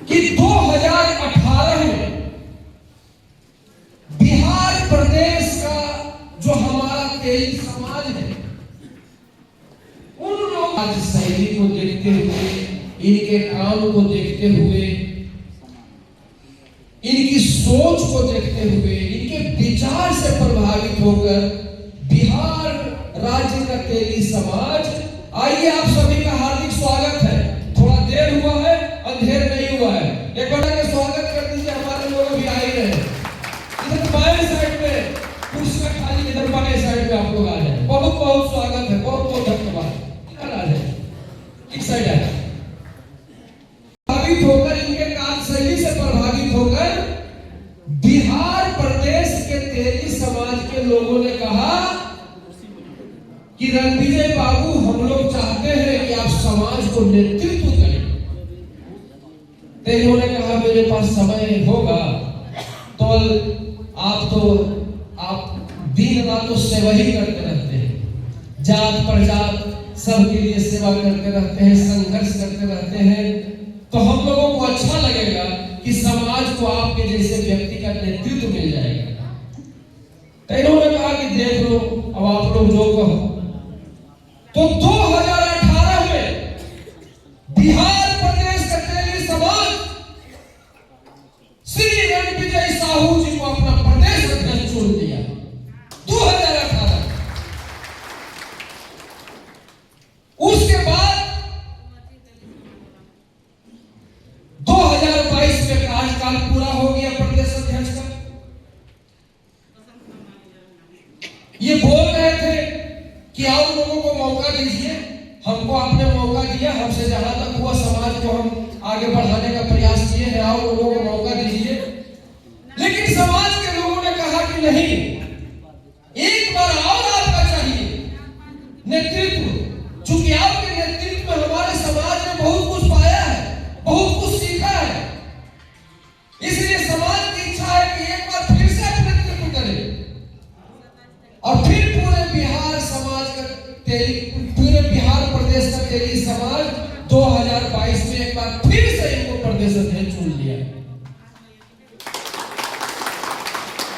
कि 2018 में बिहार प्रदेश का जो हमारा तेली समाज है, उन लोग आज शैली को देखते हुए, इनके काम को देखते हुए, इनकी सोच को देखते हुए, इनके विचार से प्रभावित होकर बिहार राज्य का तेली समाज, आइए आप सभी का हार्दिक स्वागत है। थोड़ा देर हुआ है, अंधेर नहीं हुआ है। एक बार के स्वागत कर दीजिए, हमारे लोग अभी आ ही रहे हैं। इधर बाएं साइड में कुर्सियां खाली, इधर बाएं साइड में आप लोग आ जाए। बहुत बहुत स्वागत है, बहुत बहुत धन्यवाद। इधर आ जाए, इस साइड आ जाए। प्रभावित होकर, इनके कार्यशैली से प्रभावित होकर बिहार प्रदेश के तेली समाज के लोगों ने कहा कि रणविजय बाबू, हम लोग चाहते हैं कि आप समाज को नेतृत्व करें। तो इन्होंने कहा मेरे पास समय होगा तो आप दिन रात तो सेवा ही करते रहते हैं, जात प्रजात सबके लिए सेवा करते रहते हैं, संघर्ष करते रहते हैं, तो हम लोगों को अच्छा लगेगा कि समाज को आपके जैसे व्यक्ति का नेतृत्व मिल जाएगा। तो इन्होंने कहा कि देख लो, अब आप लोग जो कहो। तो 2018 में बिहार प्रदेश का तेली समाज श्री रणविजय साहू जी को अपना प्रदेश अध्यक्ष चुन दिया। 2018 उसके बाद 2022 में कार्यकाल पूरा हो गया प्रदेश अध्यक्ष का। ये बोल रहे थे कि और लोगों को मौका दीजिए, हमको आपने मौका दिया, हमसे जहां तक हुआ समाज को हम आगे बढ़ाने का प्रयास किए हैं, और लोगों को मौका दीजिए। लेकिन समाज के लोगों ने कहा कि नहीं, एक बार और आपका चाहिए नेतृत्व। चूंकि आपके नेतृत्व में हमारे समाज ने बहुत कुछ पाया है, बहुत कुछ सीखा है, इसलिए समाज की इच्छा है कि एक बार फिर से आप नेतृत्व करें और फिर पूरे बिहार समाज का पूरे बिहार प्रदेश का तेली समाज 2022 में एक बार फिर से इनको प्रदेश अध्यक्ष चुन लिया।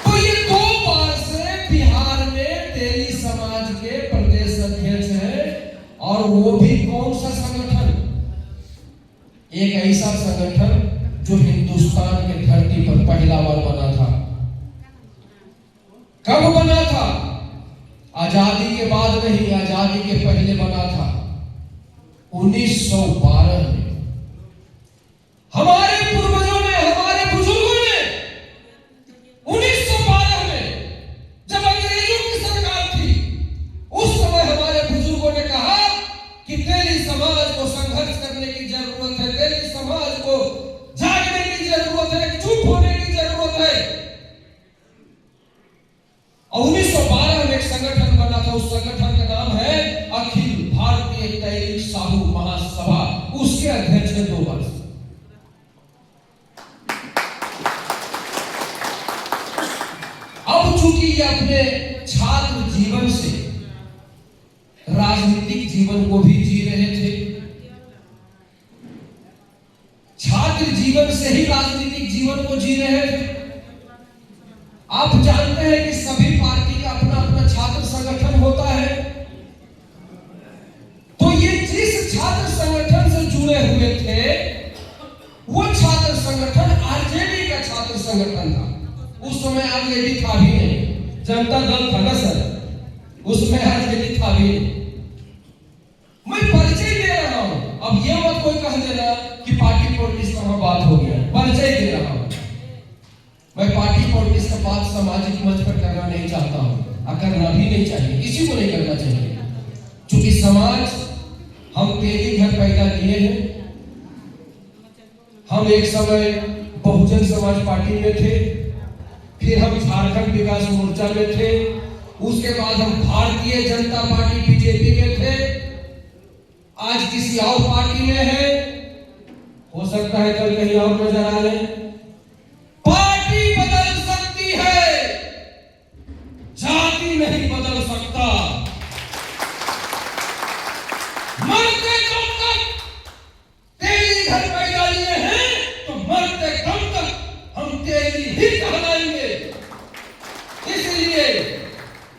तो ये 2 बार से बिहार में तेली समाज के प्रदेश अध्यक्ष हैं, और वो भी कौन सा संगठन? एक ऐसा संगठन जो हिंदुस्तान के धरती पर पहला बार बना था। कब बना था? आजादी के बाद नहीं, आजादी के पहले बना था, 1912 में। हमारे पूर्वजों ने, हमारे बुजुर्गों ने 1912 में, जब अंग्रेजों की सरकार थी, उस समय हमारे बुजुर्गों ने कहा कि तेली समाज को संघर्ष करने की जरूरत है, तेली समाज को जागने की जरूरत है, चुप होने की जरूरत है। और 1912 में एक संगठन बना था, उस संगठन का नाम है अखिल भारतीय तेली साहू महासभा। उसके अध्यक्ष हैं 2 वर्ष। अब चूंकि ये अपने छात्र जीवन से राजनीतिक जीवन को भी जी रहे थे, छात्र जीवन से ही राजनीतिक जीवन को जी रहे थे। आप जानते हैं कि सभी पार्टी का अपना अपना छात्र संगठन होता है। तो ये जिस छात्र संगठन से जुड़े हुए थे, वो छात्र संगठन आरजेडी का छात्र संगठन था। उस समय आरजेडी था भी नहीं, जनता दल था ना सर, उसमें आरजेडी था भी नहीं। मैं परिचय दे रहा हूं, अब ये मत कोई कह देना कि पार्टी पॉलिटिक्स का बात हो गया। परिचय दे रहा हूं, मैं पार्टी पॉलिटिक्स का बात सामाजिक मंच पर करना नहीं चाहता हूं, और करना भी नहीं चाहिए, किसी को नहीं करना चाहिए। क्योंकि समाज, हम तेली घर पैदा किए हैं। हम एक समय बहुजन समाज पार्टी में थे, फिर हम झारखंड विकास मोर्चा में थे, उसके बाद हम भारतीय जनता पार्टी बीजेपी में थे, आज किसी और पार्टी में है, हो सकता है कल कहीं और नजर आ जाए। पार्टी बदल सकती है, जाति नहीं बदल सकता। मरते कब तक तेली घर पैदा लिए हैं तो तेली ही कहलाएंगे। इसलिए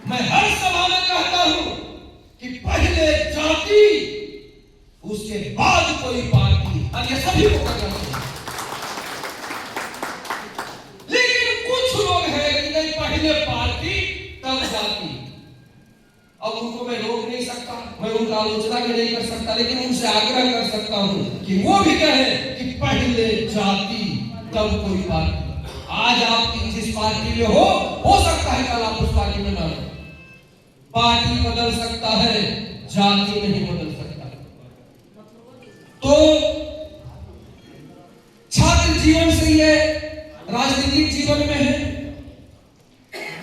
मैं हर सभा में कहता हूं कि पहले जाति उसके बाद कोई पार्टी, और ये सभी को करना चाहिए। लेकिन कुछ लोग हैं कि नहीं, पहले पार्टी तब जाति। अब उनको मैं रोक नहीं सकता, मैं उनका आलोचना भी नहीं कर सकता, लेकिन उनसे आग्रह कर सकता हूं कि वो भी कहें कि पहले जाति तब कोई पार्टी। आज आप जिस पार्टी में हो सकता है कल आप उस पार्टी में ना हो। पार्टी बदल सकता है, जाति नहीं बदल सकता। तो छात्र जीवन से ये राजनीतिक जीवन में है।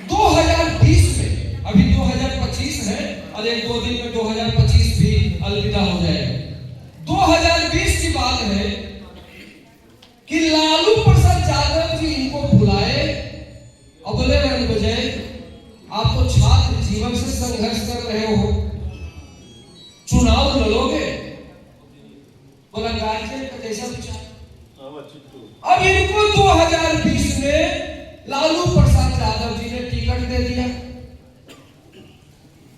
2020 में, अभी 2025 है और एक दो दिन में 2025 भी अलविदा हो जाएगा। 2020 की बात है कि लालू प्रसाद यादव जी इनको बुलाए और बोले, रणविजय आप तो छात्र जीवन से संघर्ष कर रहे हो, चुनाव लड़ोगे? बोला गार्जियन का जैसा विचार। अब इनको 2020 में लालू प्रसाद यादव जी ने टिकट दे दिया।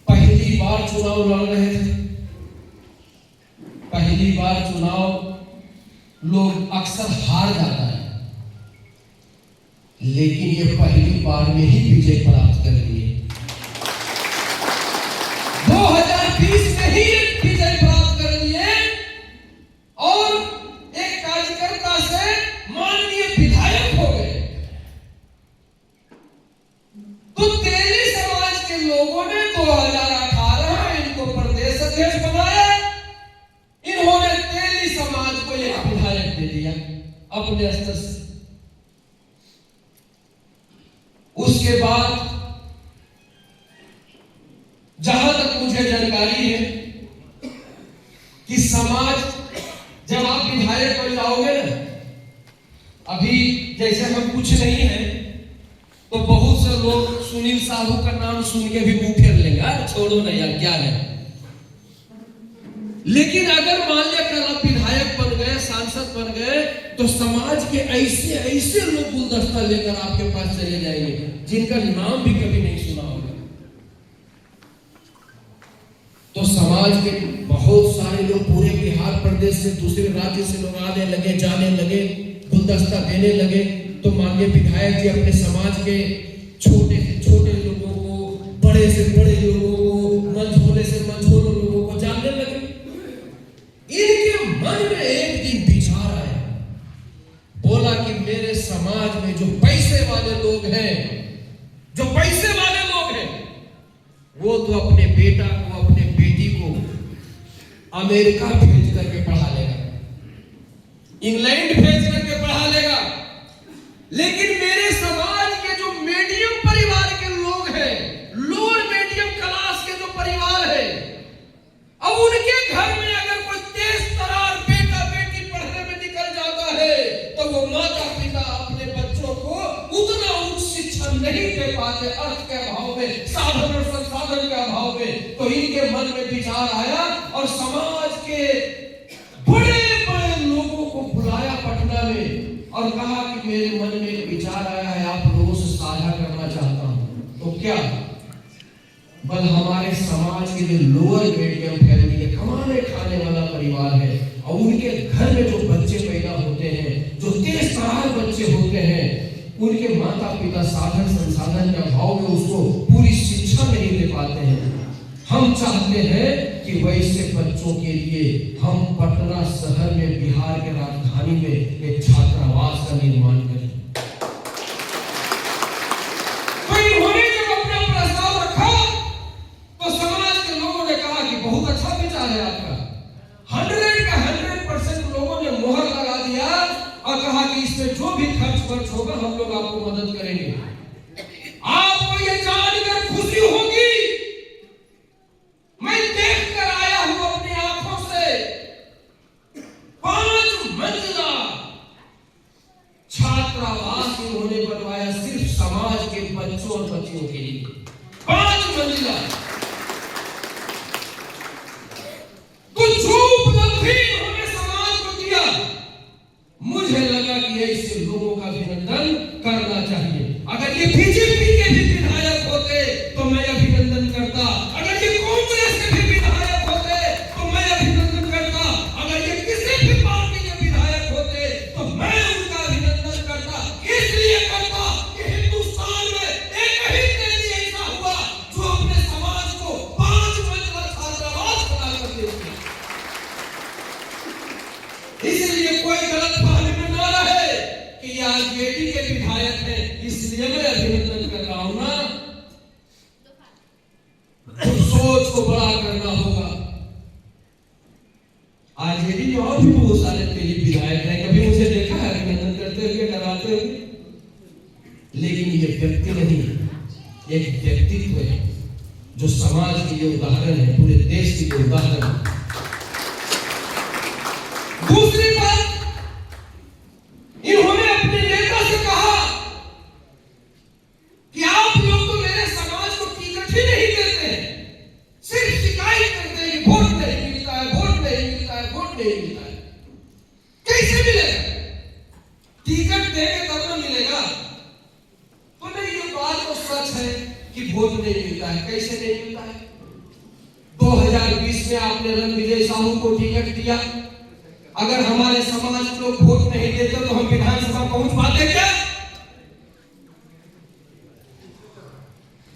पहली बार चुनाव लड़ रहे थे। पहली बार चुनाव लोग अक्सर हार जाता है, लेकिन ये पहली बार में ही विजय प्राप्त कर लिए। 2020 में ही विजय प्राप्त कर लिए और एक कार्यकर्ता से माननीय विधायक हो गए। तो तेली समाज के लोगों ने 2018 में इनको प्रदेश अध्यक्ष बनाया। इन्होंने तेली समाज को एक विधायक दे दिया अपने स्तर से। उसके बाद जहां तक मुझे जानकारी है कि समाज, जब आप विधायक बन जाओगे ना, अभी जैसे हम कुछ नहीं है तो बहुत से लोग सुनील साहू का नाम सुन के भी मुंह फेर लेंगे, छोड़ो ना यार क्या है। लेकिन अगर मान लिया कल आप विधायक बन गए, सांसद बन गए, तो समाज के ऐसे ऐसे लोग गुलदस्ता लेकर आपके पास चले जाएंगे जिनका नाम भी कभी नहीं सुना होगा। तो समाज के बहुत सारे लोग पूरे बिहार प्रदेश से, दूसरे राज्य से लोग आने लगे, जाने लगे, गुलदस्ता देने लगे। तो माननीय विधायक जी अपने समाज के छोटे से छोटे लोगों को, बड़े से बड़े लोगों को, मंझोले से मंझोले लोगों को जानने लगे। इनके मन में एक दिन विचार आया, बोला कि मेरे समाज में जो पैसे वाले लोग हैं, जो पैसे वाले लोग हैं, वो तो अपने बेटा को, अपने बेटी को अमेरिका भेज करके पढ़ा लेगा, इंग्लैंड भेज करके पढ़ा लेगा। लेकिन मेरे समाज के जो मीडियम परिवार के लोग हैं, लोअर मीडियम क्लास के जो परिवार है, अब उनके घर में अगर कोई तेज तरार बेटा बेटी पढ़ने में निकल जाता है तो वो माता पिता अपने बच्चों को उतना उच्च शिक्षा नहीं दे पाते, अर्थ के अभाव में, साधन और संसाधन के अभाव में। तो इनके मन में विचार आया और समाज के बड़े बड़े लोगों को बुलाया पटना में और कहा कि मेरे मन में एक विचार आया है, आप लोगों से साझा करना चाहता हूं। तो क्या? बल हमारे समाज के जो लोअर मीडियम फैमिली है, कमाने खाने वाला परिवार है, और उनके घर में जो बच्चे पैदा होते हैं, जो तेज तरार बच्चे होते हैं, उनके माता पिता साधन संसाधन के अभाव में उसको पूरी शिक्षा नहीं दे पाते हैं। हम चाहते हैं कि वैसे बच्चों के लिए हम पटना शहर में, बिहार के राजधानी में एक छात्रावास का निर्माण करें। तो इन्होंने जब अपना प्रस्ताव रखा तो समाज के लोगों ने कहा कि बहुत अच्छा विचार है आपका। 100 का 100% लोगों ने मोहर लगा दिया और कहा कि इसमें जो भी खर्च होगा हम लोग आपको मदद करेंगे। आपको ये जानकर खुशी होगी, मैं देख कर आया हूं अपनी आंखों से, 5 मंजिला छात्रावास इन्होंने बनवाया सिर्फ समाज के बच्चों और बच्चियों के लिए। 5 मंजिला। तो जो उपलब्धि इन्होंने समाज को दिया, मुझे लगा कि चाहिए, इससे लोगों का अभिनंदन करना चाहिए। अगर ये बीजेपी के भी विधायक होते तो मैं अभिनंदन करता, अगर ये कांग्रेस के भी विधायक होते तो मैं अभिनंदन करता, अगर ये किसी भी पार्टी के विधायक होते तो मैं उनका अभिनंदन करता। इसलिए करता कि हिंदुस्तान में एक ही तेली ऐसा हुआ जो अपने समाज को 5 मंजिला छात्रावास बना कर दे दिया। इसलिए कोई गलतफहमी में न रहे कि ये आरजेडी के विधायक हैं इसलिए मैं अभिनंदन कर रहा हूं ना। तो सोच को बड़ा करना होगा। आरजेडी में और भी बहुत सारे तेली विधायक हैं, कभी मुझे देखा है अभिनंदन करते हुए, डराते हुए, लेकिन ये व्यक्ति नहीं, एक व्यक्तित्व है जो समाज के लिए उदाहरण है, पूरे देश के लिए उदाहरण है। दूसरी बात, इन्होंने अपने नेता से कहा कि आप लोग तो मेरे समाज को टिकट ही नहीं देते हैं, सिर्फ शिकायत करते हैं कि वोट नहीं मिलता है, वोट नहीं मिलता है, वोट नहीं मिलता है। कैसे मिलेगा? टिकट देंगे तब न मिलेगा। तो नहीं, ये बात तो सच है कि वोट नहीं मिलता है। कैसे नहीं मिलता है? 2020 में आपने रणविजय साहू को टिकट दिया, अगर हमारे समाज के लोग वोट नहीं देते तो हम विधानसभा पहुंच पाते क्या?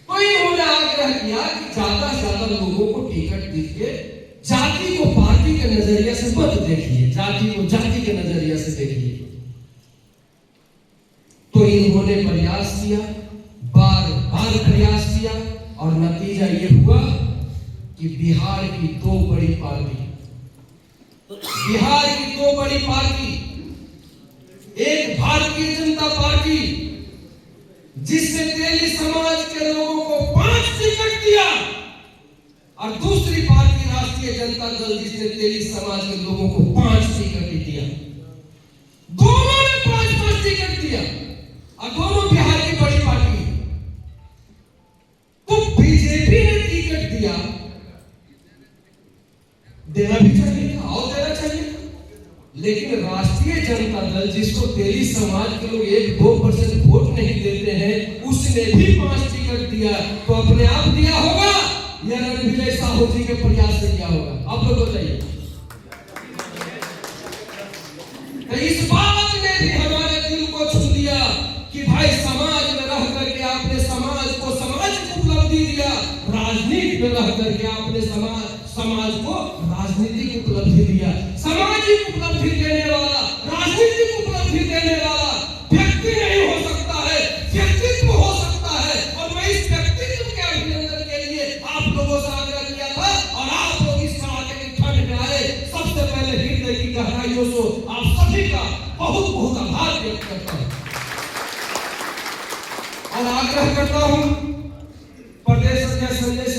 तो इन्होंने आग्रह किया कि ज्यादा से ज्यादा लोगों को टिकट दीजिए, जाति को पार्टी के नजरिए से मत देखिए, जाति को जाति के नजरिए से देखिए। तो इन्होंने प्रयास किया, बार बार प्रयास किया, और नतीजा ये हुआ कि बिहार की दो बड़ी पार्टी, एक भारतीय जनता पार्टी जिसने तेली समाज के लोगों को 5 टिकट दिया, और दूसरी पार्टी राष्ट्रीय जनता दल जिसने तेली समाज के लोगों को 5 टिकट दिया। दोनों ने 5-5 टिकट दिया, और दोनों बिहार की बड़ी पार्टी। तो बीजेपी ने टिकट दिया, देना भी चाहिए और देना चाहिए, लेकिन राष्ट्रीय जनता दल जिसको तेली समाज के लोग 1-2% वोट नहीं देते हैं, उसने भी 5 टिकट दिया। तो अपने आप दिया होगा या रणविजय साहू जी के प्रयास से दिया होगा? आप लोग बताइए। तो इस बात ने भी हमारे दिल को छू लिया कि भाई समाज में रह करके आपने समाज को सामाजिक उपलब्धि दिया, राजनीति में रह करके आपने समाज को राजनीतिक उपलब्धि दिया। सामाजिक उपलब्धि देने वाला, राजनीतिक उपलब्धि देने वाला व्यक्ति नहीं हो सकता है, व्यक्तित्व हो सकता है। और मैं इस व्यक्तित्व के अभिनंदन के लिए आप लोगों से आग्रह किया था, और आप लोग इस कड़ाके की ठंड में आए। सबसे पहले हृदय की गहराइयों से आप सभी का बहुत बहुत आभार व्यक्त करता हूं, और आग्रह करता हूं प्रदेश अध्यक्ष संजय